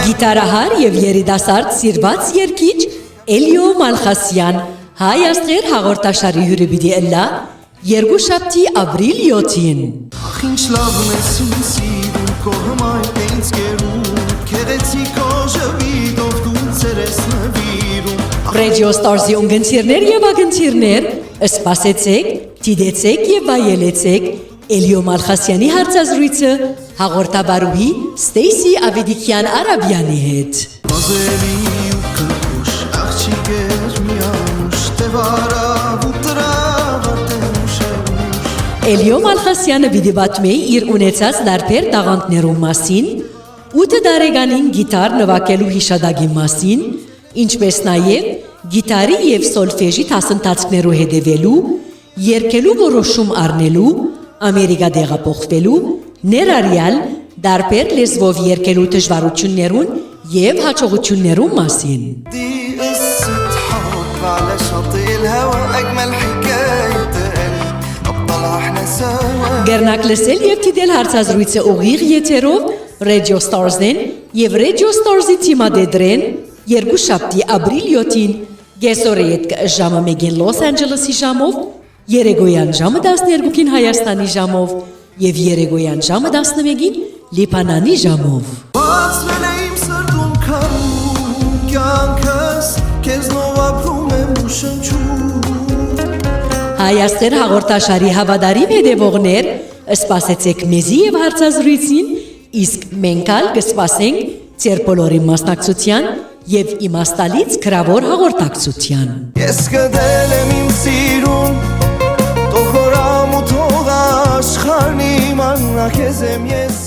Գիտարահար եւ երիտասարդ սիրված երգիչ Էլիո Մալխասյան հայ աստղեր հաղորդաշարի հյուրը պիտի ըլլա երկուշաբթի ապրիլ 7-ին Ինչ լավն ես ինձ սիրում կողմայ ինձ կերում քեղեցիկ օժվիդով դու ցերես նվիրում Radio Stars-ի ունգընտիրներ եւ ագընտիրներ սպասեցեք, դիտեցեք եւ վայելեցեք Էլիո Մալխասյանի հարցազրույցը հաղորդաբարուհի Ստեյսի Ավիդիկյան Արաբյանի հետ Մազելի ու քուշ աղջիկեր միանուշ տևարավ ու տրավատենուշ Էլիո Մալխասյանը վիդեոբատում է իր ունեցած դարբեր տաղանդներում մասին 8 տարեկանին գիտար նվագելու հիշադակի մասին ինչպես նաև գիտարի եւ սոլֆեժի դասընթացներու հետևելու երգելու որոշում առնելու Ամերիկա դեղափոխվելու ներառյալ դարբեր լեզվով երգելու դժվարություններուն եւ հաջողություններու մասին Գերնակ լսել եւ դիտել հարցազրույցը ուղիղ եթերով Radio Stars-ն եւ Radio Stars-ի թիմադեդրեն երկուշաբթի ապրիլ 7-ին գեսորետ ժամը 1-ին Լոս Անջելեսի ժամով Երեգոյան ժամը 12-ին Հայաստանի ժամով եւ Երեգոյան ժամը 11-ին Լիբանանի ժամով Բացվել է իմ սրտում քարում կյանքս քեզնով ապրում եմ ու շնչում Հայաստեր հաղորդաշարի հավատարիմ հետևողներ սպասեցեք մեզի եւ հարցազրույցին իսկ մենք ալ կսպասենք ձեր բոլորի մասնակցության եւ իմաստալից գրավոր հաղորդակցության Ես գտել եմ իմ սիրուն Թող հորամ ու թող աշխարհն իմանա քեզ եմ ես